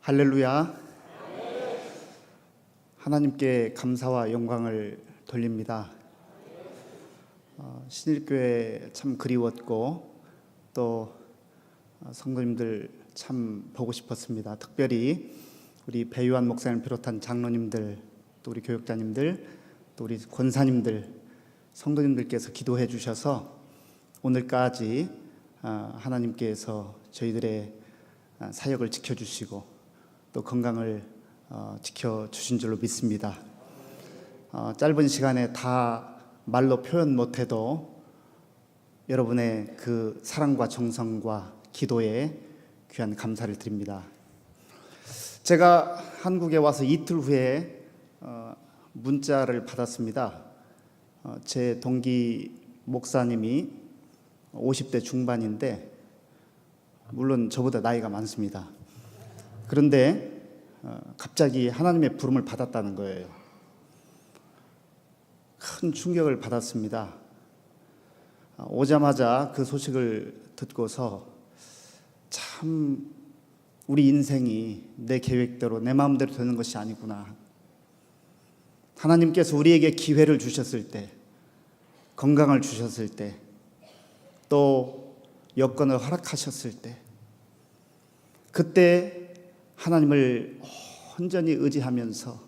할렐루야. 하나님께 감사와 영광을 돌립니다. 신일교회 참 그리웠고 또 성도님들 참 보고 싶었습니다. 특별히 우리 배유한 목사님 비롯한 장로님들, 또 우리 교육자님들, 또 우리 권사님들, 성도님들께서 기도해 주셔서 오늘까지 하나님께서 저희들의 사역을 지켜주시고 또 건강을 지켜주신 줄로 믿습니다. 짧은 시간에 다 말로 표현 못해도 여러분의 그 사랑과 정성과 기도에 귀한 감사를 드립니다. 제가 한국에 와서 이틀 후에 문자를 받았습니다. 제 동기 목사님이 50대 중반인데 물론 저보다 나이가 많습니다. 그런데 갑자기 하나님의 부름을 받았다는 거예요. 큰 충격을 받았습니다. 오자마자 그 소식을 듣고서 참 우리 인생이 내 계획대로 내 마음대로 되는 것이 아니구나. 하나님께서 우리에게 기회를 주셨을 때, 건강을 주셨을 때, 또 여건을 허락하셨을 때, 그때 하나님을 온전히 의지하면서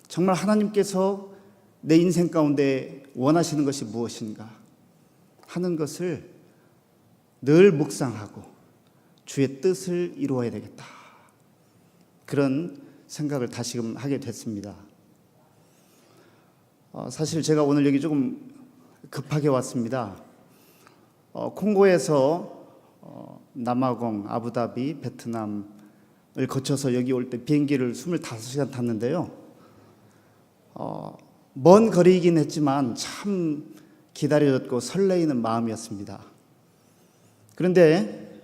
정말 하나님께서 내 인생 가운데 원하시는 것이 무엇인가 하는 것을 늘 묵상하고 주의 뜻을 이루어야 되겠다, 그런 생각을 다시금 하게 됐습니다. 사실 제가 오늘 여기 조금 급하게 왔습니다. 콩고에서 남아공, 아부다비, 베트남을 거쳐서 여기 올 때 비행기를 25시간 탔는데요. 먼 거리이긴 했지만 참 기다려졌고 설레이는 마음이었습니다. 그런데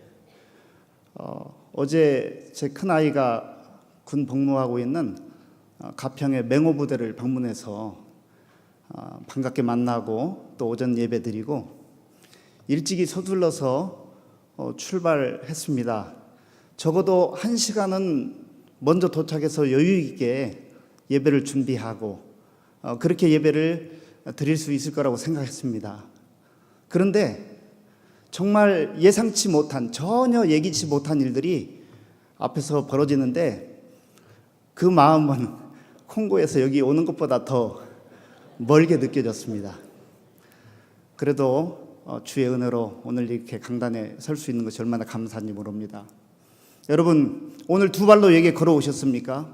어제 제 큰아이가 군 복무하고 있는 가평의 맹호부대를 방문해서 반갑게 만나고 또 오전 예배 드리고 일찍이 서둘러서 출발했습니다. 적어도 1시간은 먼저 도착해서 여유 있게 예배를 준비하고 그렇게 예배를 드릴 수 있을 거라고 생각했습니다. 그런데 정말 예상치 못한, 전혀 예기치 못한 일들이 앞에서 벌어지는데 그 마음은 콩고에서 여기 오는 것보다 더 멀게 느껴졌습니다. 그래도 주의 은혜로 오늘 이렇게 강단에 설 수 있는 것이 얼마나 감사한지 모릅니다. 여러분, 오늘 두 발로 여기에 걸어오셨습니까?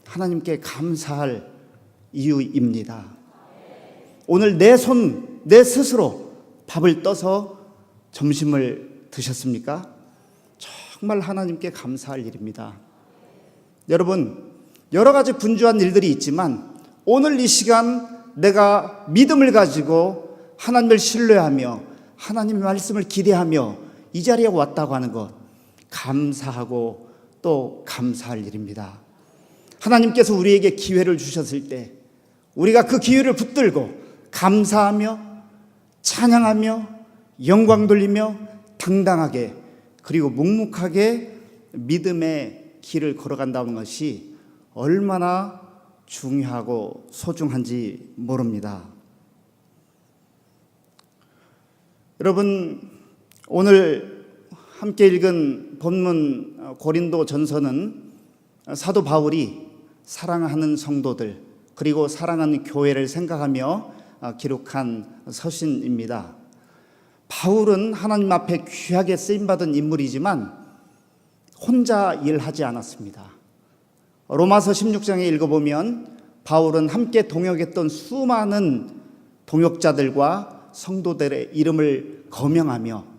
하나님께 감사할 이유입니다. 오늘 내 손, 내 스스로 밥을 떠서 점심을 드셨습니까? 정말 하나님께 감사할 일입니다. 여러분, 여러 가지 분주한 일들이 있지만 오늘 이 시간 내가 믿음을 가지고 하나님을 신뢰하며 하나님의 말씀을 기대하며 이 자리에 왔다고 하는 것, 감사하고 또 감사할 일입니다. 하나님께서 우리에게 기회를 주셨을 때 우리가 그 기회를 붙들고 감사하며 찬양하며 영광 돌리며 당당하게 그리고 묵묵하게 믿음의 길을 걸어간다는 것이 얼마나 중요하고 소중한지 모릅니다. 여러분, 오늘 함께 읽은 본문 고린도 전서는 사도 바울이 사랑하는 성도들 그리고 사랑하는 교회를 생각하며 기록한 서신입니다. 바울은 하나님 앞에 귀하게 쓰임받은 인물이지만 혼자 일하지 않았습니다. 로마서 16장에 읽어보면 바울은 함께 동역했던 수많은 동역자들과 성도들의 이름을 거명하며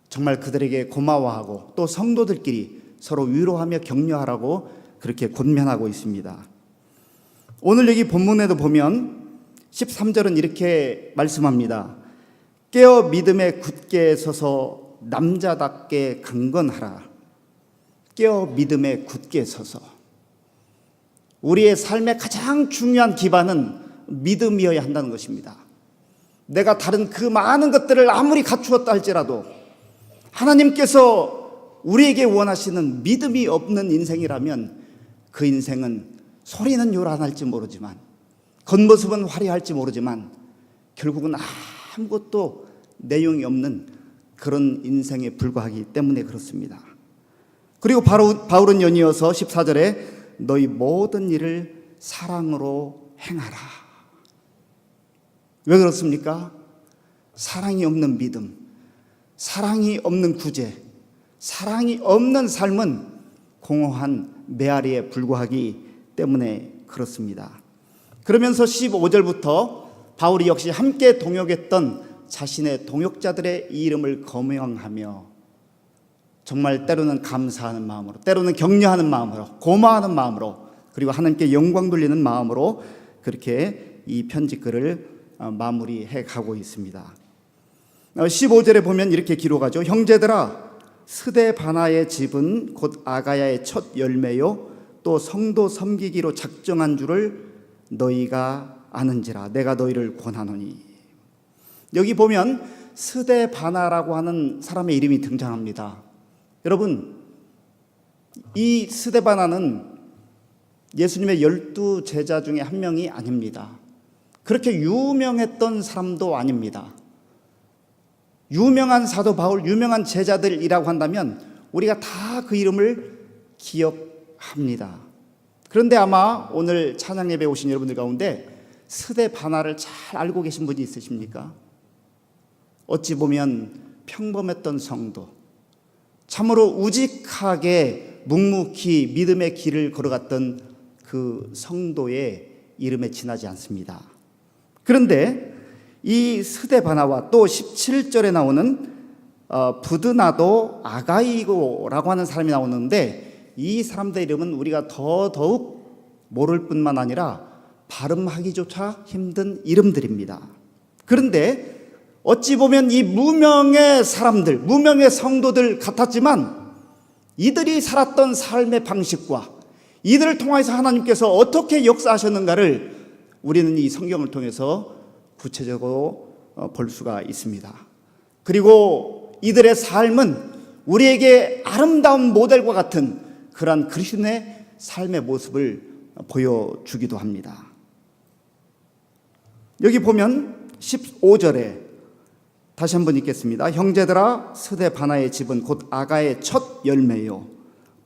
정말 그들에게 고마워하고 또 성도들끼리 서로 위로하며 격려하라고 그렇게 권면하고 있습니다. 오늘 여기 본문에도 보면 13절은 이렇게 말씀합니다. 깨어 믿음에 굳게 서서 남자답게 강건하라. 깨어 믿음에 굳게 서서. 우리의 삶의 가장 중요한 기반은 믿음이어야 한다는 것입니다. 내가 다른 그 많은 것들을 아무리 갖추었다 할지라도 하나님께서 우리에게 원하시는 믿음이 없는 인생이라면 그 인생은 소리는 요란할지 모르지만, 겉모습은 화려할지 모르지만 결국은 아무것도 내용이 없는 그런 인생에 불과하기 때문에 그렇습니다. 그리고 바울은 연이어서 14절에 너희 모든 일을 사랑으로 행하라. 왜 그렇습니까? 사랑이 없는 믿음, 사랑이 없는 구제, 사랑이 없는 삶은 공허한 메아리에 불과하기 때문에 그렇습니다. 그러면서 15절부터 바울이 역시 함께 동역했던 자신의 동역자들의 이름을 거명하며 정말 때로는 감사하는 마음으로, 때로는 격려하는 마음으로, 고마워하는 마음으로, 그리고 하나님께 영광 돌리는 마음으로 그렇게 이 편지글을 마무리해 가고 있습니다. 15절에 보면 이렇게 기록하죠. 형제들아, 스데바나의 집은 곧 아가야의 첫 열매요 또 성도 섬기기로 작정한 줄을 너희가 아는지라 내가 너희를 권하노니. 여기 보면 스데바나라고 하는 사람의 이름이 등장합니다. 여러분, 이 스데바나는 예수님의 12 제자 중에 한 명이 아닙니다. 그렇게 유명했던 사람도 아닙니다. 유명한 사도 바울, 유명한 제자들이라고 한다면 우리가 다 그 이름을 기억합니다. 그런데 아마 오늘 찬양 예배에 오신 여러분들 가운데 스데바나를 잘 알고 계신 분이 있으십니까? 어찌 보면 평범했던 성도, 참으로 우직하게 묵묵히 믿음의 길을 걸어갔던 그 성도의 이름에 지나지 않습니다. 그런데 이 스데바나와 또 17절에 나오는 부드나도 아가이고라고 하는 사람이 나오는데 이 사람들의 이름은 우리가 더더욱 모를 뿐만 아니라 발음하기조차 힘든 이름들입니다. 그런데 어찌 보면 이 무명의 사람들, 무명의 성도들 같았지만 이들이 살았던 삶의 방식과 이들을 통해서 하나님께서 어떻게 역사하셨는가를 우리는 이 성경을 통해서 구체적으로 볼 수가 있습니다. 그리고 이들의 삶은 우리에게 아름다운 모델과 같은 그러한 그리스도의 삶의 모습을 보여주기도 합니다. 여기 보면 15절에 다시 한번 읽겠습니다. 형제들아, 스데바나의 집은 곧 아가의 첫 열매요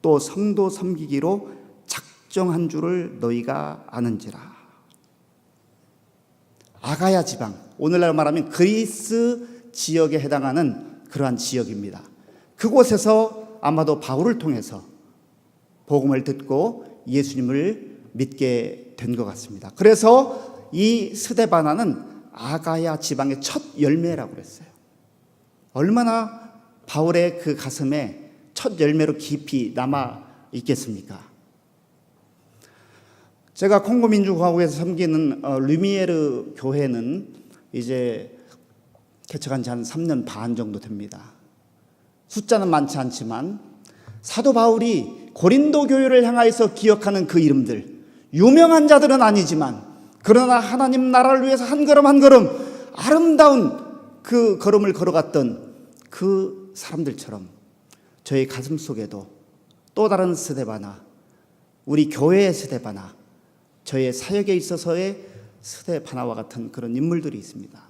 또 성도 섬기기로 작정한 줄을 너희가 아는지라. 아가야 지방, 오늘날 말하면 그리스 지역에 해당하는 그러한 지역입니다. 그곳에서 아마도 바울을 통해서 복음을 듣고 예수님을 믿게 된 것 같습니다. 그래서 이 스데바나는 아가야 지방의 첫 열매라고 그랬어요. 얼마나 바울의 그 가슴에 첫 열매로 깊이 남아 있겠습니까? 제가 콩고 민주공화국에서 섬기는 르미에르 교회는 이제 개척한 지 한 3년 반 정도 됩니다. 숫자는 많지 않지만 사도 바울이 고린도 교회를 향하여서 기억하는 그 이름들, 유명한 자들은 아니지만 그러나 하나님 나라를 위해서 한 걸음 한 걸음 아름다운 그 걸음을 걸어갔던 그 사람들처럼 저희 가슴 속에도 또 다른 스데바나, 우리 교회의 스데바나, 저의 사역에 있어서의 스데바나와 같은 그런 인물들이 있습니다.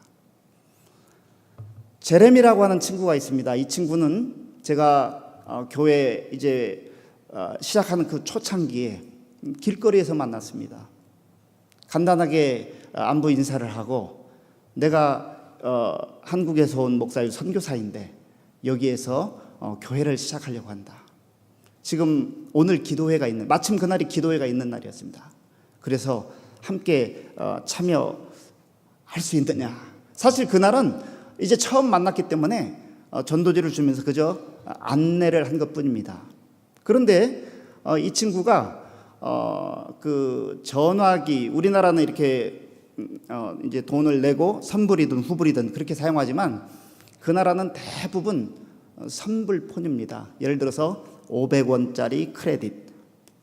제레미라고 하는 친구가 있습니다. 이 친구는 제가 교회 이제 시작하는 그 초창기에 길거리에서 만났습니다. 간단하게 안부 인사를 하고 내가 한국에서 온 목사의 선교사인데 여기에서 교회를 시작하려고 한다. 지금 오늘 기도회가 있는, 마침 그날이 기도회가 있는 날이었습니다. 그래서 함께 참여할 수 있느냐. 사실 그날은 이제 처음 만났기 때문에 전도지를 주면서 그저 안내를 한 것뿐입니다. 그런데 이 친구가 그 전화기, 우리나라는 이렇게 이제 돈을 내고 선불이든 후불이든 그렇게 사용하지만 그 나라는 대부분 선불폰입니다. 예를 들어서 500원짜리 크레딧,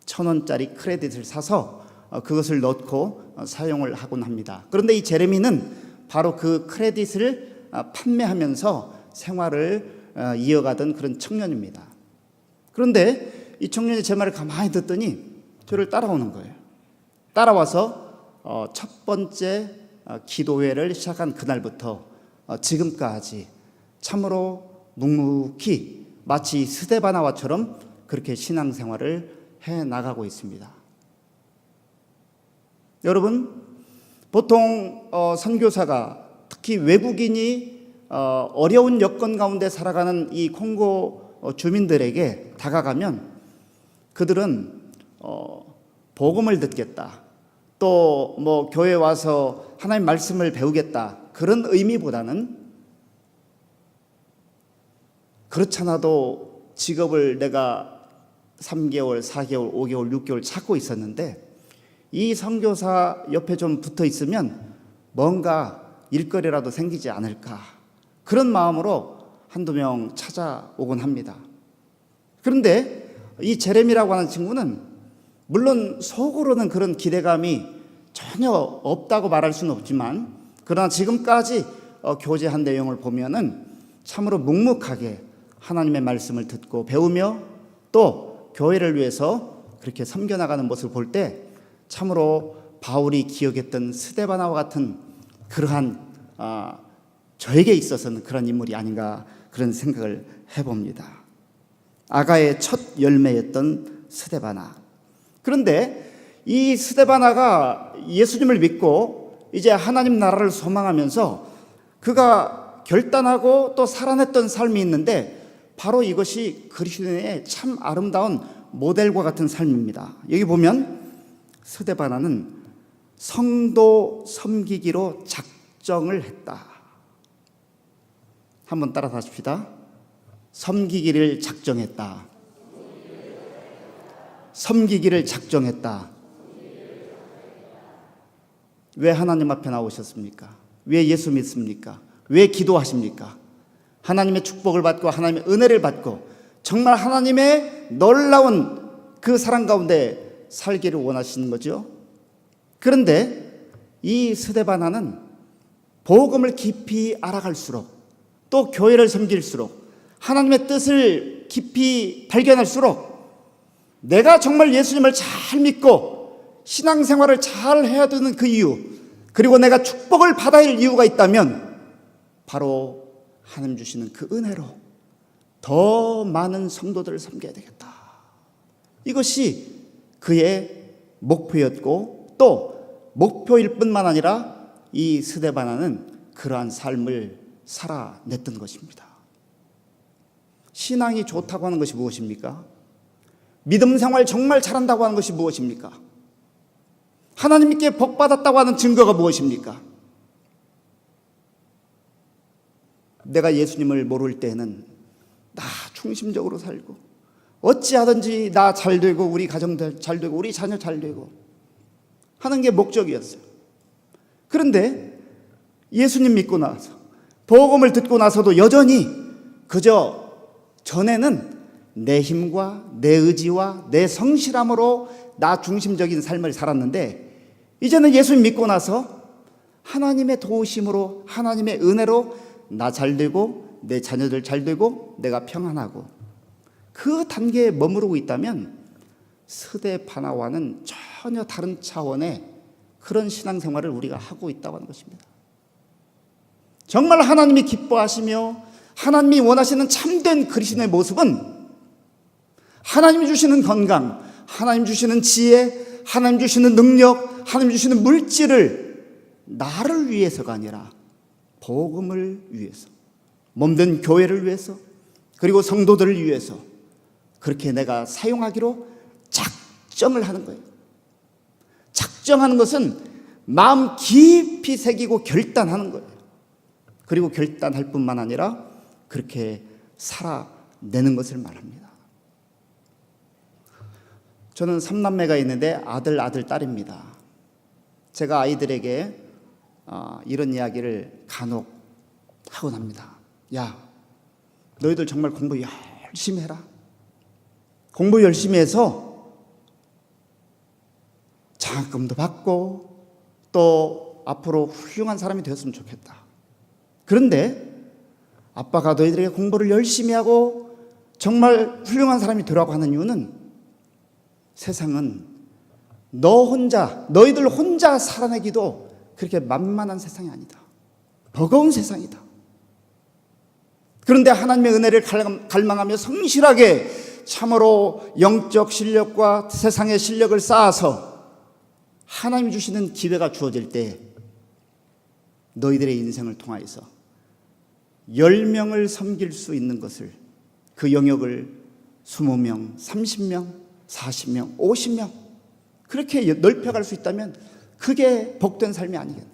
1000원짜리 크레딧을 사서 그것을 넣고 사용을 하곤 합니다. 그런데 이 제레미는 바로 그 크레딧을 판매하면서 생활을 이어가던 그런 청년입니다. 그런데 이 청년이 제 말을 가만히 듣더니 저를 따라오는 거예요. 따라와서 첫 번째 기도회를 시작한 그날부터 지금까지 참으로 묵묵히 마치 스데바나와처럼 그렇게 신앙생활을 해나가고 있습니다. 여러분, 보통 선교사가 특히 외국인이 어려운 여건 가운데 살아가는 이 콩고 주민들에게 다가가면 그들은 복음을 듣겠다, 또 뭐 교회 와서 하나님 말씀을 배우겠다, 그런 의미보다는 그렇잖아도 직업을 내가 3개월, 4개월, 5개월, 6개월 찾고 있었는데 이 선교사 옆에 좀 붙어 있으면 뭔가 일거리라도 생기지 않을까, 그런 마음으로 한두 명 찾아오곤 합니다. 그런데 이 제레미라고 하는 친구는 물론 속으로는 그런 기대감이 전혀 없다고 말할 수는 없지만, 그러나 지금까지 교제한 내용을 보면은 참으로 묵묵하게 하나님의 말씀을 듣고 배우며 또 교회를 위해서 그렇게 섬겨나가는 모습을 볼 때 참으로 바울이 기억했던 스데바나와 같은 그러한 저에게 있어서는 그런 인물이 아닌가, 그런 생각을 해봅니다. 아가의 첫 열매였던 스데바나. 그런데 이 스데바나가 예수님을 믿고 이제 하나님 나라를 소망하면서 그가 결단하고 또 살아냈던 삶이 있는데, 바로 이것이 그리스도인의 참 아름다운 모델과 같은 삶입니다. 여기 보면 스데바나는 성도 섬기기로 작정을 했다. 한번 따라 하십시다. 섬기기를 작정했다. 섬기기를 작정했다. 왜 하나님 앞에 나오셨습니까? 왜 예수 믿습니까? 왜 기도하십니까? 하나님의 축복을 받고 하나님의 은혜를 받고 정말 하나님의 놀라운 그 사랑 가운데 살기를 원하시는 거죠. 그런데 이 스데바나는 복음을 깊이 알아갈수록 또 교회를 섬길수록 하나님의 뜻을 깊이 발견할수록 내가 정말 예수님을 잘 믿고 신앙생활을 잘 해야 되는 그 이유, 그리고 내가 축복을 받아야 할 이유가 있다면 바로 하나님 주시는 그 은혜로 더 많은 성도들을 섬겨야 되겠다. 이것이 그의 목표였고 또 목표일 뿐만 아니라 이 스데바나는 그러한 삶을 살아냈던 것입니다. 신앙이 좋다고 하는 것이 무엇입니까? 믿음 생활 정말 잘한다고 하는 것이 무엇입니까? 하나님께 복 받았다고 하는 증거가 무엇입니까? 내가 예수님을 모를 때는 나 중심적으로 살고 어찌하든지 나 잘 되고 우리 가정 잘 되고 우리 자녀 잘 되고 하는 게 목적이었어요. 그런데 예수님 믿고 나서 복음을 듣고 나서도 여전히 그저 전에는 내 힘과 내 의지와 내 성실함으로 나 중심적인 삶을 살았는데 이제는 예수님 믿고 나서 하나님의 도우심으로 하나님의 은혜로 나 잘 되고 내 자녀들 잘 되고 내가 평안하고 그 단계에 머무르고 있다면 스데바나와는 전혀 다른 차원의 그런 신앙생활을 우리가 하고 있다고 하는 것입니다. 정말 하나님이 기뻐하시며 하나님이 원하시는 참된 그리스도의 모습은 하나님이 주시는 건강, 하나님 주시는 지혜, 하나님 주시는 능력, 하나님 주시는 물질을 나를 위해서가 아니라 복음을 위해서, 몸된 교회를 위해서, 그리고 성도들을 위해서 그렇게 내가 사용하기로 작정을 하는 거예요. 작정하는 것은 마음 깊이 새기고 결단하는 거예요. 그리고 결단할 뿐만 아니라 그렇게 살아내는 것을 말합니다. 저는 3남매가 있는데 아들, 딸입니다. 제가 아이들에게 이런 이야기를 간혹 하곤 합니다. 야, 너희들 정말 공부 열심히 해라. 공부 열심히 해서 장학금도 받고 또 앞으로 훌륭한 사람이 되었으면 좋겠다. 그런데 아빠가 너희들에게 공부를 열심히 하고 정말 훌륭한 사람이 되라고 하는 이유는 세상은 너희들 혼자 살아내기도 그렇게 만만한 세상이 아니다. 버거운 세상이다. 그런데 하나님의 은혜를 갈망하며 성실하게 참으로 영적 실력과 세상의 실력을 쌓아서 하나님이 주시는 기회가 주어질 때 너희들의 인생을 통하여서 10명을 섬길 수 있는 것을, 그 영역을 20명, 30명, 40명, 50명 그렇게 넓혀갈 수 있다면 그게 복된 삶이 아니겠느냐.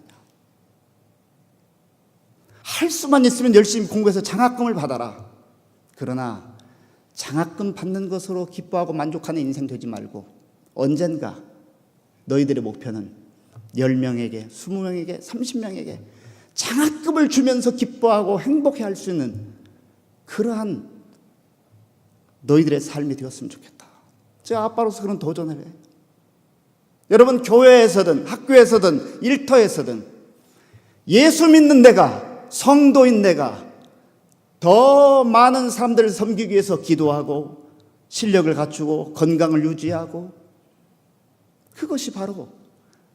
할 수만 있으면 열심히 공부해서 장학금을 받아라. 그러나 장학금 받는 것으로 기뻐하고 만족하는 인생 되지 말고 언젠가 너희들의 목표는 10명에게, 20명에게, 30명에게 장학금을 주면서 기뻐하고 행복해할 수 있는 그러한 너희들의 삶이 되었으면 좋겠다. 제가 아빠로서 그런 도전을 해요. 여러분, 교회에서든 학교에서든 일터에서든 예수 믿는 내가, 성도인 내가 더 많은 사람들을 섬기기 위해서 기도하고 실력을 갖추고 건강을 유지하고, 그것이 바로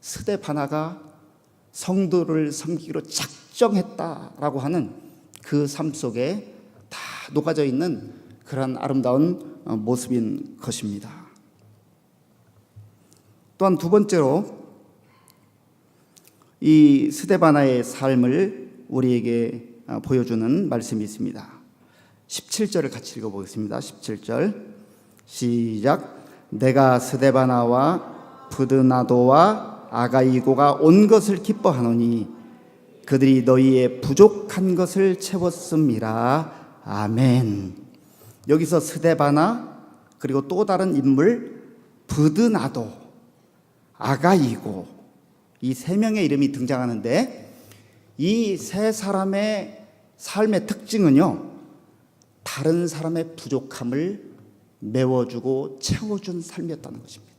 스데바나가 성도를 섬기기로 작정했다라고 하는 그 삶 속에 다 녹아져 있는 그런 아름다운 모습인 것입니다. 또한 두 번째로 이 스데바나의 삶을 우리에게 보여주는 말씀이 있습니다. 17절을 같이 읽어보겠습니다. 17절 시작. 내가 스데바나와 브드나도와 아가이고가 온 것을 기뻐하노니 그들이 너희의 부족한 것을 채웠음이라. 아멘. 여기서 스데바나 그리고 또 다른 인물 브드나도, 아가이고, 이 세 명의 이름이 등장하는데 이 세 사람의 삶의 특징은요, 다른 사람의 부족함을 메워주고 채워준 삶이었다는 것입니다.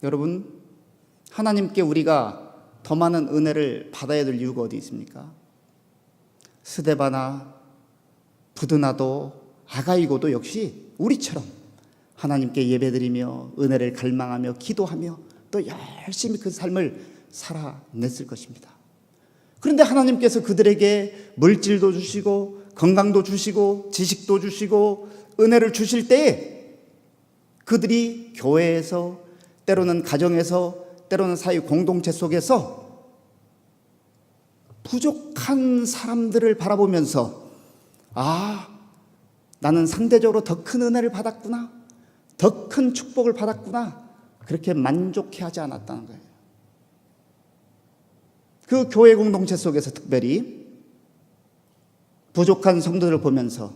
여러분, 하나님께 우리가 더 많은 은혜를 받아야 될 이유가 어디 있습니까? 스데바나, 브드나도, 아가이고도 역시 우리처럼 하나님께 예배드리며 은혜를 갈망하며 기도하며 또 열심히 그 삶을 살아냈을 것입니다. 그런데 하나님께서 그들에게 물질도 주시고 건강도 주시고 지식도 주시고 은혜를 주실 때에 그들이 교회에서, 때로는 가정에서, 때로는 사회 공동체 속에서 부족한 사람들을 바라보면서 나는 상대적으로 더 큰 은혜를 받았구나, 더 큰 축복을 받았구나, 그렇게 만족해하지 않았다는 거예요. 그 교회 공동체 속에서 특별히 부족한 성도들을 보면서,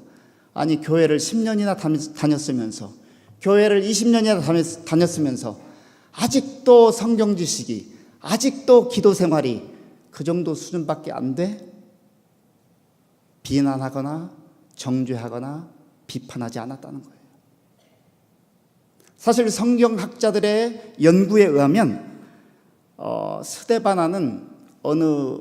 아니 교회를 10년이나 다녔으면서, 교회를 20년이나 다녔으면서 아직도 성경 지식이, 아직도 기도 생활이 그 정도 수준밖에 안 돼? 비난하거나 정죄하거나 비판하지 않았다는 거예요. 사실 성경학자들의 연구에 의하면 스데바나는 어느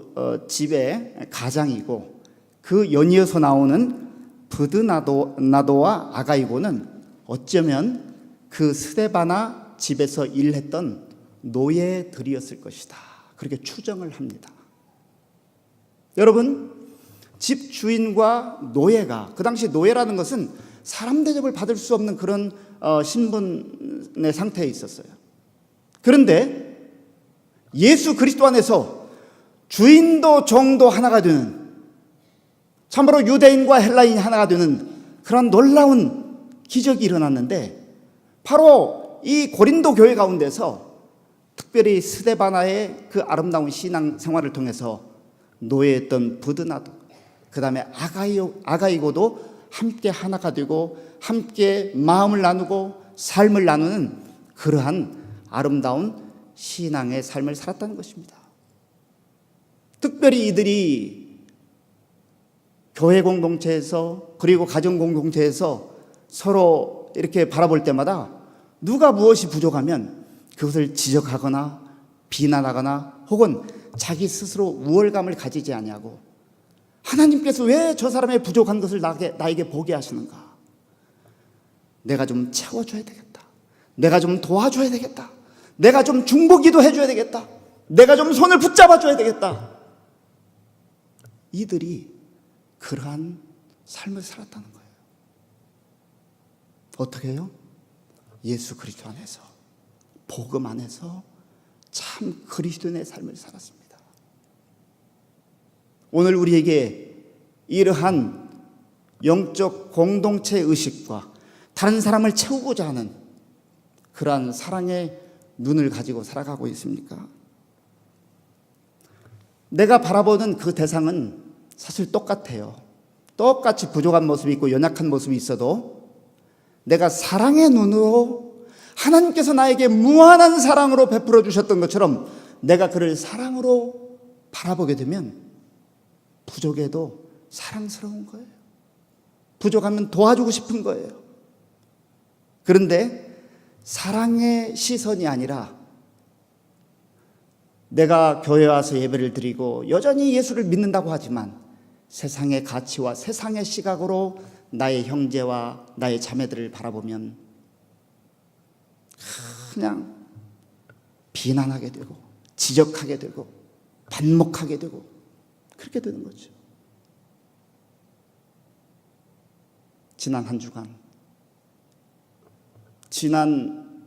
집의 가장이고, 그 연이어서 나오는 브드나도와 아가이고는 어쩌면 그 스데바나 집에서 일했던 노예들이었을 것이다, 그렇게 추정을 합니다. 여러분, 집 주인과 노예가, 그 당시 노예라는 것은 사람 대접을 받을 수 없는 그런 신분의 상태에 있었어요. 그런데 예수 그리스도 안에서 주인도 종도 하나가 되는, 참으로 유대인과 헬라인이 하나가 되는 그런 놀라운 기적이 일어났는데, 바로 이 고린도 교회 가운데서 특별히 스데바나의 그 아름다운 신앙 생활을 통해서 노예였던 브드나도, 그 다음에 아가이고도 함께 하나가 되고 함께 마음을 나누고 삶을 나누는 그러한 아름다운 신앙의 삶을 살았다는 것입니다. 특별히 이들이 교회 공동체에서, 그리고 가정 공동체에서 서로 이렇게 바라볼 때마다 누가 무엇이 부족하면 그것을 지적하거나 비난하거나 혹은 자기 스스로 우월감을 가지지 아니하고 하나님께서 왜 저 사람의 부족한 것을 나에게 보게 하시는가? 내가 좀 채워줘야 되겠다. 내가 좀 도와줘야 되겠다. 내가 좀 중보기도 해줘야 되겠다. 내가 좀 손을 붙잡아줘야 되겠다. 이들이 그러한 삶을 살았다는 거예요. 어떻게 해요? 예수 그리스도 안에서, 복음 안에서 참 그리스도인의 삶을 살았습니다. 오늘 우리에게 이러한 영적 공동체 의식과 다른 사람을 채우고자 하는 그러한 사랑의 눈을 가지고 살아가고 있습니까? 내가 바라보는 그 대상은 사실 똑같아요. 똑같이 부족한 모습이 있고 연약한 모습이 있어도 내가 사랑의 눈으로 하나님께서 나에게 무한한 사랑으로 베풀어 주셨던 것처럼 내가 그를 사랑으로 바라보게 되면 부족해도 사랑스러운 거예요. 부족하면 도와주고 싶은 거예요. 그런데 사랑의 시선이 아니라 내가 교회 와서 예배를 드리고 여전히 예수를 믿는다고 하지만 세상의 가치와 세상의 시각으로 나의 형제와 나의 자매들을 바라보면 그냥 비난하게 되고 지적하게 되고 반목하게 되고 그렇게 되는 거죠. 지난 한 주간, 지난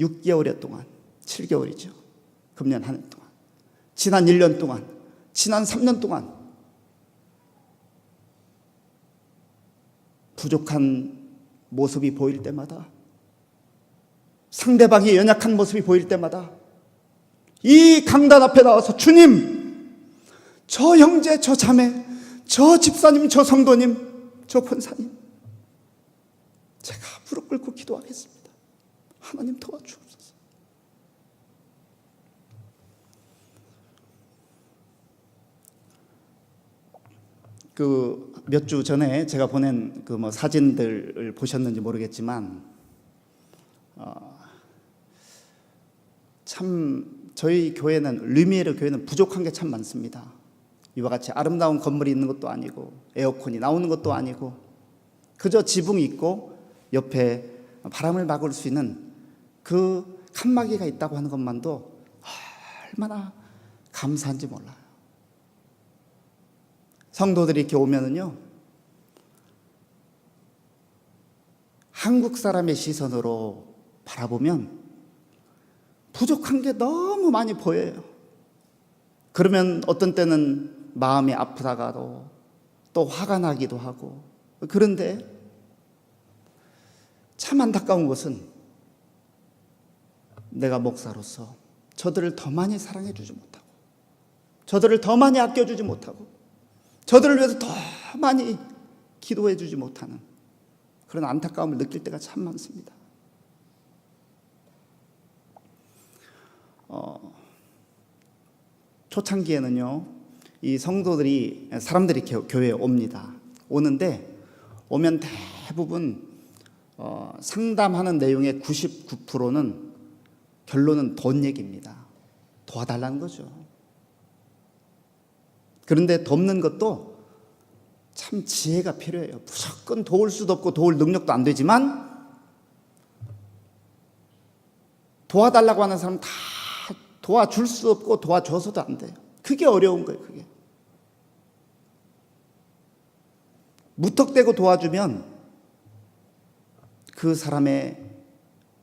6개월 동안, 7개월이죠. 금년 한 해 동안, 지난 1년 동안, 지난 3년 동안 부족한 모습이 보일 때마다, 상대방이 연약한 모습이 보일 때마다 이 강단 앞에 나와서 주님, 저 형제, 저 자매, 저 집사님, 저 성도님, 저 권사님, 제가 무릎 꿇고 기도하겠습니다. 하나님 도와주옵소서. 그 몇 주 전에 제가 보낸 그 사진들을 보셨는지 모르겠지만 참 저희 교회는 르미에르 교회는 부족한 게 참 많습니다. 이와 같이 아름다운 건물이 있는 것도 아니고 에어컨이 나오는 것도 아니고 그저 지붕이 있고 옆에 바람을 막을 수 있는 그 칸막이가 있다고 하는 것만도 얼마나 감사한지 몰라요. 성도들이 이렇게 오면은요, 한국 사람의 시선으로 바라보면 부족한 게 너무 많이 보여요. 그러면 어떤 때는 마음이 아프다가도 또 화가 나기도 하고. 그런데 참 안타까운 것은 내가 목사로서 저들을 더 많이 사랑해 주지 못하고, 저들을 더 많이 아껴주지 못하고, 저들을 위해서 더 많이 기도해 주지 못하는 그런 안타까움을 느낄 때가 참 많습니다. 초창기에는요, 이 성도들이, 사람들이 교회에 옵니다. 오는데 오면 대부분 상담하는 내용의 99%는 결론은 돈 얘기입니다. 도와달라는 거죠. 그런데 돕는 것도 참 지혜가 필요해요. 무조건 도울 수도 없고 도울 능력도 안 되지만 도와달라고 하는 사람 다 도와줄 수 없고 도와줘서도 안 돼요. 그게 어려운 거예요. 그게 무턱대고 도와주면 그 사람의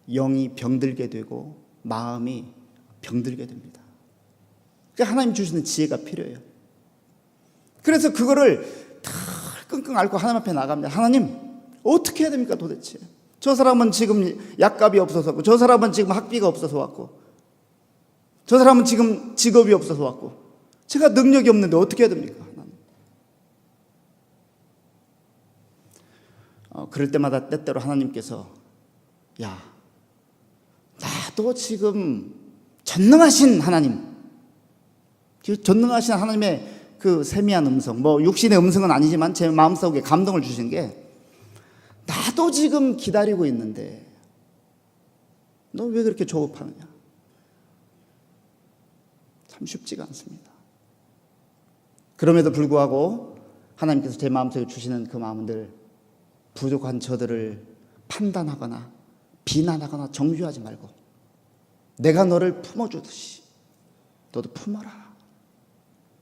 영이 병들게 되고 마음이 병들게 됩니다. 그러니까 하나님 주시는 지혜가 필요해요. 그래서 그거를 다 끙끙 앓고 하나님 앞에 나갑니다. 하나님, 어떻게 해야 됩니까 도대체? 저 사람은 지금 약값이 없어서 왔고, 저 사람은 지금 학비가 없어서 왔고, 저 사람은 지금 직업이 없어서 왔고, 제가 능력이 없는데 어떻게 해야 됩니까? 하나님. 그럴 때마다 때때로 하나님께서, 야, 나도 지금 전능하신 하나님, 전능하신 하나님의 그 세미한 음성, 육신의 음성은 아니지만 제 마음속에 감동을 주신 게, 나도 지금 기다리고 있는데 너 왜 그렇게 조급하느냐? 참 쉽지가 않습니다. 그럼에도 불구하고 하나님께서 제 마음속에 주시는 그 마음들, 부족한 저들을 판단하거나 비난하거나 정죄하지 말고 내가 너를 품어주듯이 너도 품어라.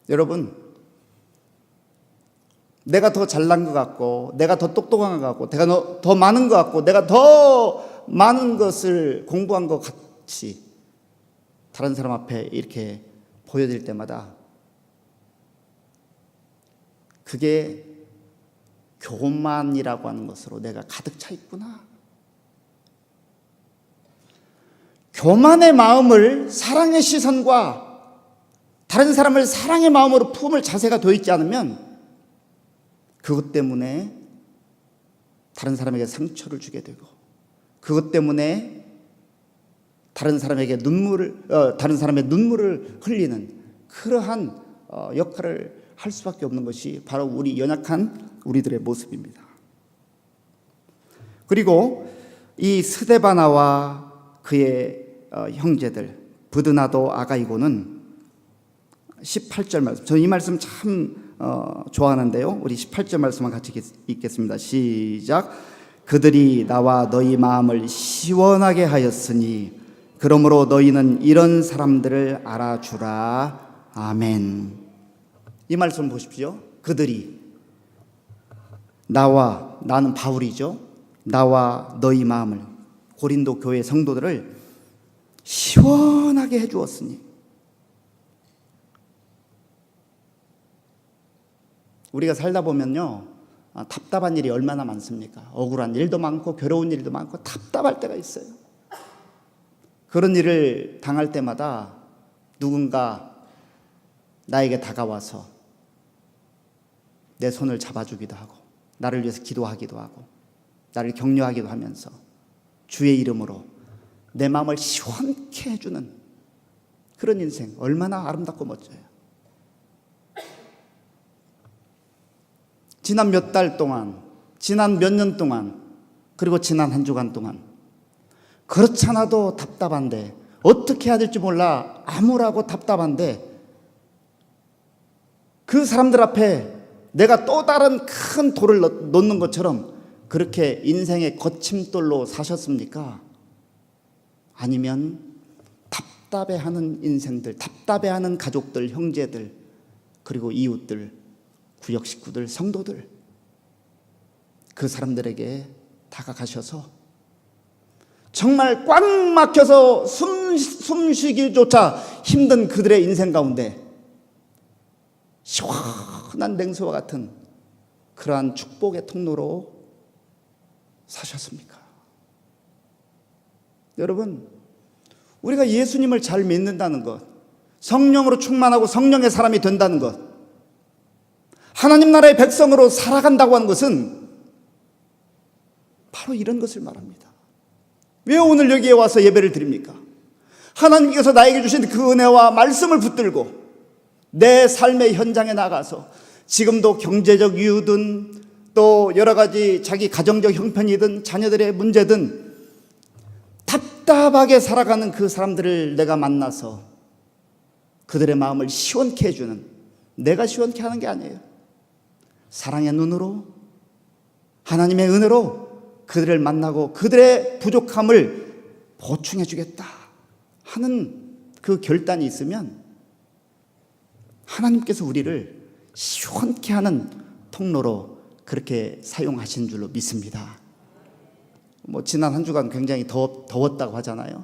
여러분, 내가 더 잘난 것 같고 내가 더 똑똑한 것 같고 내가 더 많은 것 같고 내가 더 많은 것을 공부한 것 같이 다른 사람 앞에 이렇게 보여드릴 때마다 그게 교만이라고 하는 것으로 내가 가득 차 있구나. 교만의 마음을 사랑의 시선과 다른 사람을 사랑의 마음으로 품을 자세가 되어 있지 않으면 그것 때문에 다른 사람에게 상처를 주게 되고 그것 때문에 다른 사람의 눈물을 흘리는 그러한 역할을 할 수밖에 없는 것이 바로 우리 연약한 우리들의 모습입니다. 그리고 이 스데바나와 그의 형제들 브드나도 아가이고는 18절 말씀, 저는 이 말씀 참 좋아하는데요. 우리 18절 말씀만 같이 읽겠습니다. 시작. 그들이 나와 너희 마음을 시원하게 하였으니 그러므로 너희는 이런 사람들을 알아주라. 아멘. 이 말씀 보십시오. 그들이, 나는 바울이죠. 나와 너희 마음을, 고린도 교회 성도들을 시원하게 해주었으니. 우리가 살다 보면요, 답답한 일이 얼마나 많습니까? 억울한 일도 많고 괴로운 일도 많고 답답할 때가 있어요. 그런 일을 당할 때마다 누군가 나에게 다가와서 내 손을 잡아주기도 하고 나를 위해서 기도하기도 하고 나를 격려하기도 하면서 주의 이름으로 내 마음을 시원케 해주는 그런 인생, 얼마나 아름답고 멋져요. 지난 몇 달 동안, 지난 몇 년 동안, 그리고 지난 한 주간 동안 그렇잖아도 답답한데, 어떻게 해야 될지 몰라 암울하고 답답한데 그 사람들 앞에 내가 또 다른 큰 돌을 놓는 것처럼 그렇게 인생의 거침돌로 사셨습니까? 아니면 답답해하는 인생들, 답답해하는 가족들, 형제들, 그리고 이웃들, 구역 식구들, 성도들, 그 사람들에게 다가가셔서 정말 꽉 막혀서 숨쉬기조차 힘든 그들의 인생 가운데 시원한 냉수와 같은 그러한 축복의 통로로 사셨습니까? 여러분, 우리가 예수님을 잘 믿는다는 것, 성령으로 충만하고 성령의 사람이 된다는 것, 하나님 나라의 백성으로 살아간다고 하는 것은 바로 이런 것을 말합니다. 왜 오늘 여기에 와서 예배를 드립니까? 하나님께서 나에게 주신 그 은혜와 말씀을 붙들고 내 삶의 현장에 나가서 지금도 경제적 이유든 또 여러 가지 자기 가정적 형편이든 자녀들의 문제든 답답하게 살아가는 그 사람들을 내가 만나서 그들의 마음을 시원케 해주는, 내가 시원케 하는 게 아니에요. 사랑의 눈으로, 하나님의 은혜로 그들을 만나고 그들의 부족함을 보충해 주겠다 하는 그 결단이 있으면 하나님께서 우리를 시원케 하는 통로로 그렇게 사용하신 줄로 믿습니다. 지난 한 주간 굉장히 더웠다고 하잖아요.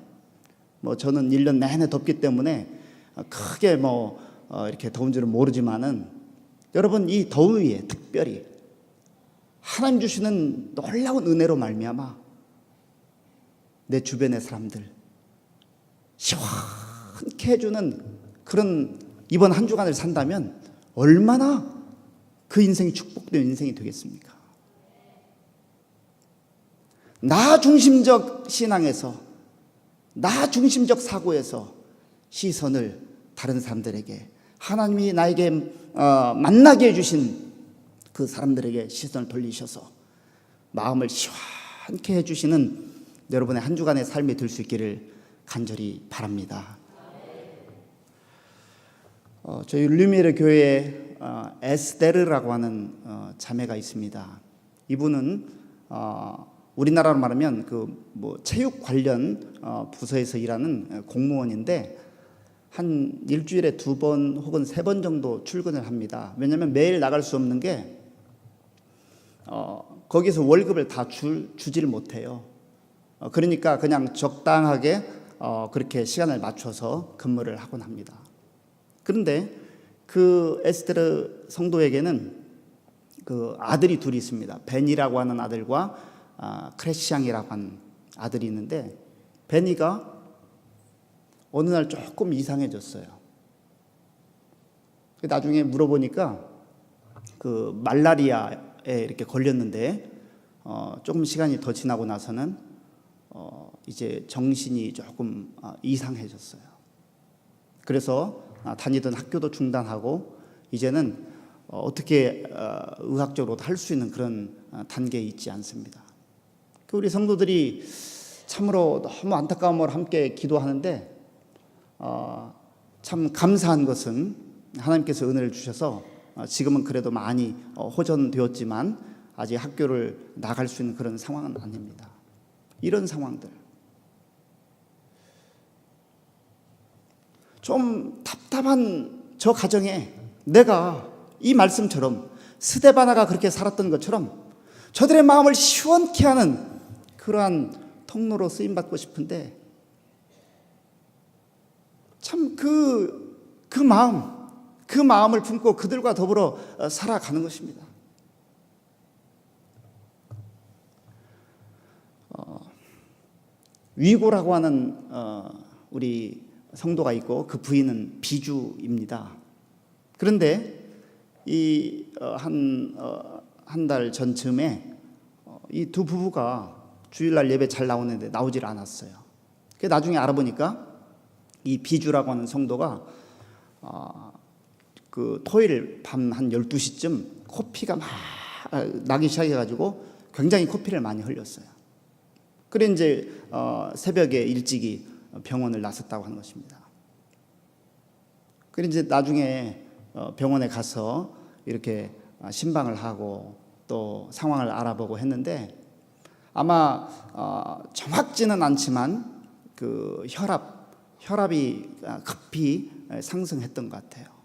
저는 1년 내내 덥기 때문에 크게 이렇게 더운 줄은 모르지만은 여러분, 이 더위에 특별히 하나님 주시는 놀라운 은혜로 말미암아 내 주변의 사람들 시원케 해주는 그런 이번 한 주간을 산다면 얼마나 그 인생이 축복된 인생이 되겠습니까? 나 중심적 신앙에서, 나 중심적 사고에서 시선을 다른 사람들에게, 하나님이 나에게 만나게 해주신 그 사람들에게 시선을 돌리셔서 마음을 시원케 해주시는 여러분의 한 주간의 삶이 될 수 있기를 간절히 바랍니다. 저희 르미에르 교회에 에스테르라고 하는 자매가 있습니다. 이분은 우리나라로 말하면 그 뭐 체육 관련 부서에서 일하는 공무원인데 한 일주일에 2번 혹은 3번 정도 출근을 합니다. 왜냐하면 매일 나갈 수 없는 게 거기서 월급을 다 주지를 못해요. 그러니까 그냥 적당하게 그렇게 시간을 맞춰서 근무를 하곤 합니다. 그런데 그 에스테르 성도에게는 그 아들이 둘이 있습니다. 벤이라고 하는 아들과 크레시앙이라고 하는 아들이 있는데, 베니가 어느 날 조금 이상해졌어요. 나중에 물어보니까 그 말라리아에 이렇게 걸렸는데 조금 시간이 더 지나고 나서는 이제 정신이 조금 이상해졌어요. 그래서 다니던 학교도 중단하고 이제는 어떻게 의학적으로도 할 수 있는 그런 단계에 있지 않습니다. 우리 성도들이 참으로 너무 안타까움을 함께 기도하는데 참 감사한 것은 하나님께서 은혜를 주셔서 지금은 그래도 많이 호전되었지만 아직 학교를 나갈 수 있는 그런 상황은 아닙니다. 이런 상황들 좀 답답한 저 가정에 내가 이 말씀처럼 스데바나가 그렇게 살았던 것처럼 저들의 마음을 시원케 하는 그러한 통로로 쓰임받고 싶은데 참 그 마음을 품고 그들과 더불어 살아가는 것입니다. 위고라고 하는 우리 성도가 있고 그 부인은 비주입니다. 그런데 이 한 달 전쯤에 이 두 부부가 주일날 예배 잘 나오는데 나오질 않았어요. 나중에 알아보니까 이 비주라고 하는 성도가 그 토요일 밤 한 12시쯤 코피가 막 나기 시작해가지고 굉장히 코피를 많이 흘렸어요. 그래 이제 새벽에 일찍이 병원을 나섰다고 하는 것입니다. 그래 이제 나중에 병원에 가서 이렇게 신방을 하고 또 상황을 알아보고 했는데 아마 정확지는 않지만 그 혈압이 급히 상승했던 것 같아요.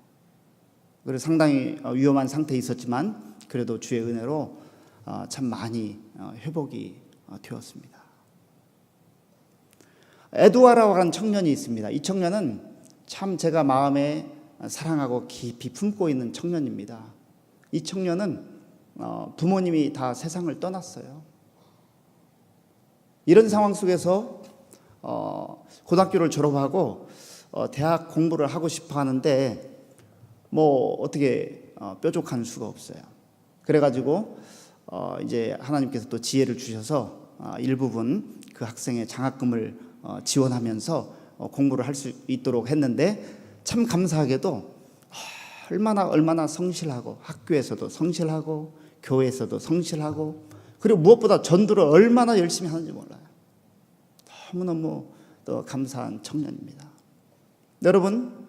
그래서 상당히 위험한 상태에 있었지만 그래도 주의 은혜로 참 많이 회복이 되었습니다. 에두아라고 하는 청년이 있습니다. 이 청년은 참 제가 마음에 사랑하고 깊이 품고 있는 청년입니다. 이 청년은 부모님이 다 세상을 떠났어요. 이런 상황 속에서 고등학교를 졸업하고 대학 공부를 하고 싶어 하는데 뭐 어떻게 뾰족한 수가 없어요. 그래가지고 이제 하나님께서 또 지혜를 주셔서 일부분 그 학생의 장학금을 지원하면서 공부를 할 수 있도록 했는데 참 감사하게도 얼마나 성실하고 학교에서도 성실하고 교회에서도 성실하고 그리고 무엇보다 전도를 얼마나 열심히 하는지 몰라요. 너무너무 또 감사한 청년입니다. 여러분,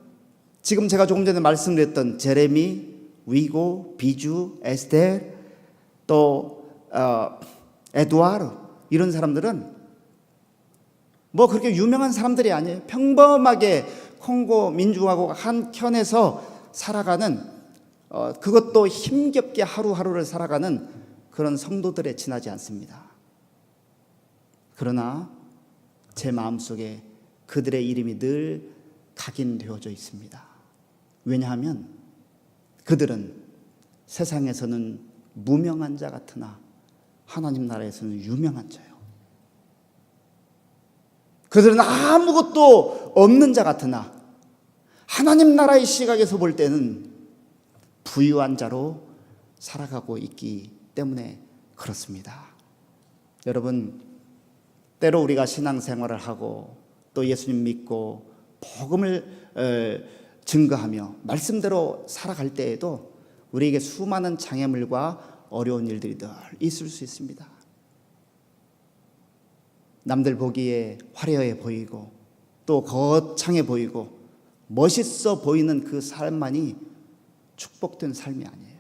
지금 제가 조금 전에 말씀드렸던 제레미, 위고, 비주, 에스텔, 또 에두아르 이런 사람들은 뭐 그렇게 유명한 사람들이 아니에요. 평범하게 콩고 민주하고 한켠에서 살아가는 그것도 힘겹게 하루하루를 살아가는 그런 성도들에 지나지 않습니다. 그러나 제 마음속에 그들의 이름이 늘 각인되어져 있습니다. 왜냐하면 그들은 세상에서는 무명한 자 같으나 하나님 나라에서는 유명한 자예요. 그들은 아무것도 없는 자 같으나 하나님 나라의 시각에서 볼 때는 부유한 자로 살아가고 있기 때문에 그렇습니다. 여러분, 때로 우리가 신앙생활을 하고 또 예수님 믿고 복음을 증거하며 말씀대로 살아갈 때에도 우리에게 수많은 장애물과 어려운 일들이 늘 있을 수 있습니다. 남들 보기에 화려해 보이고 또 거창해 보이고 멋있어 보이는 그 삶만이 축복된 삶이 아니에요.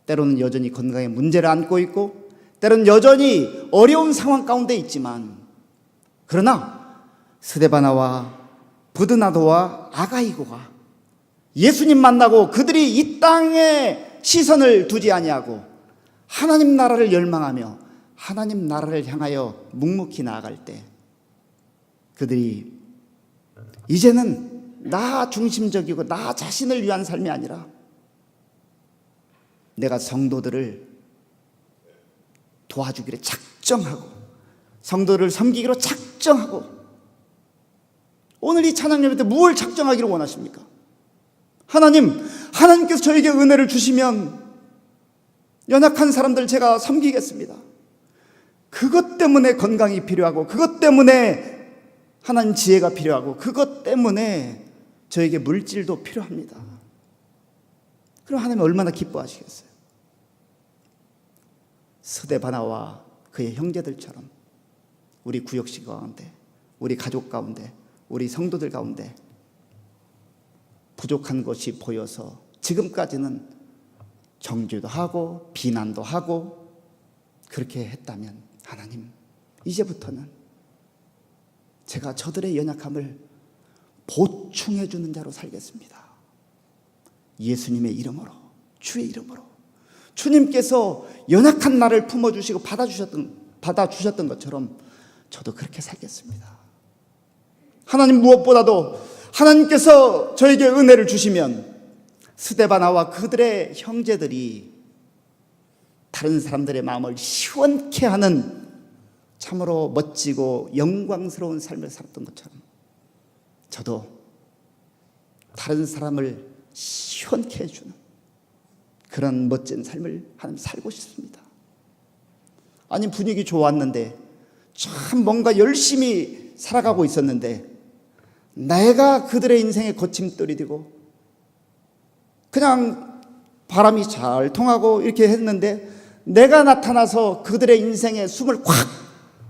때로는 여전히 건강에 문제를 안고 있고, 때로는 여전히 어려운 상황 가운데 있지만, 그러나 스데바나와 브드나도와 아가이고가 예수님 만나고 그들이 이 땅에 시선을 두지 아니하고 하나님 나라를 열망하며 하나님 나라를 향하여 묵묵히 나아갈 때, 그들이 이제는 나 중심적이고 나 자신을 위한 삶이 아니라 내가 성도들을 도와주기로 작정하고 성도를 섬기기로 작정하고, 오늘 이 찬양 예배 때 무엇을 작정하기를 원하십니까? 하나님께서 저에게 은혜를 주시면 연약한 사람들 제가 섬기겠습니다. 그것 때문에 건강이 필요하고, 그것 때문에 하나님 지혜가 필요하고, 그것 때문에 저에게 물질도 필요합니다. 그럼 하나님 얼마나 기뻐하시겠어요? 스데바나와 그의 형제들처럼 우리 구역식 가운데, 우리 가족 가운데, 우리 성도들 가운데 부족한 것이 보여서 지금까지는 정죄도 하고 비난도 하고 그렇게 했다면, 하나님, 이제부터는 제가 저들의 연약함을 보충해 주는 자로 살겠습니다. 예수님의 이름으로, 주의 이름으로, 주님께서 연약한 나를 품어주시고 받아주셨던 것처럼 저도 그렇게 살겠습니다. 하나님, 무엇보다도 하나님께서 저에게 은혜를 주시면 스데바나와 그들의 형제들이 다른 사람들의 마음을 시원케 하는 참으로 멋지고 영광스러운 삶을 살았던 것처럼 저도 다른 사람을 시원케 해주는 그런 멋진 삶을 하나님 살고 싶습니다. 아니, 분위기 좋았는데, 참 뭔가 열심히 살아가고 있었는데, 내가 그들의 인생에 거침돌이 되고 그냥 바람이 잘 통하고 이렇게 했는데, 내가 나타나서 그들의 인생에 숨을 콱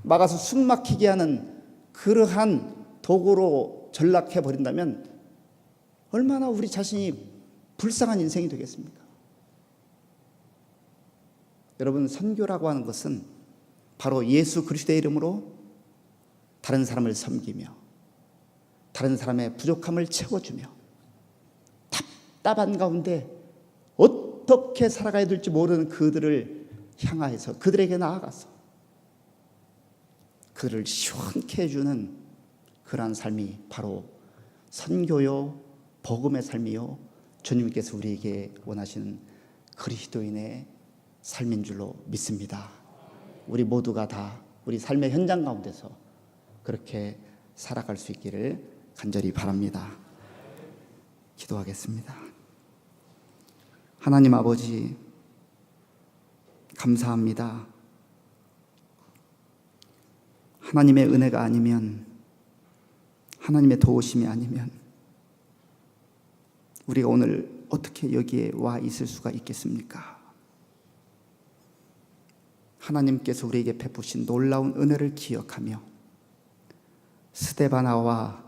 막아서 숨 막히게 하는 그러한 도구로 전락해 버린다면 얼마나 우리 자신이 불쌍한 인생이 되겠습니까? 여러분, 선교라고 하는 것은 바로 예수 그리스도의 이름으로 다른 사람을 섬기며 다른 사람의 부족함을 채워주며 답답한 가운데 어떻게 살아가야 될지 모르는 그들을 향하여서 그들에게 나아가서 그들을 시원케 해주는 그러한 삶이 바로 선교요, 복음의 삶이요, 주님께서 우리에게 원하시는 그리스도인의 삶인 줄로 믿습니다. 우리 모두가 다 우리 삶의 현장 가운데서 그렇게 살아갈 수 있기를 간절히 바랍니다. 기도하겠습니다. 하나님 아버지, 감사합니다. 하나님의 은혜가 아니면, 하나님의 도우심이 아니면 우리가 오늘 어떻게 여기에 와 있을 수가 있겠습니까? 하나님께서 우리에게 베푸신 놀라운 은혜를 기억하며 스데바나와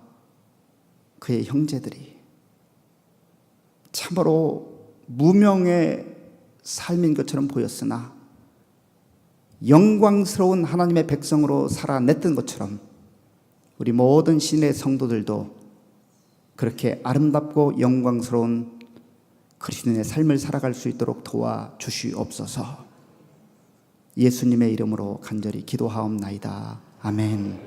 그의 형제들이 참으로 무명의 삶인 것처럼 보였으나 영광스러운 하나님의 백성으로 살아냈던 것처럼 우리 모든 신의 성도들도 그렇게 아름답고 영광스러운 그리스도인의 삶을 살아갈 수 있도록 도와주시옵소서. 예수님의 이름으로 간절히 기도하옵나이다. 아멘.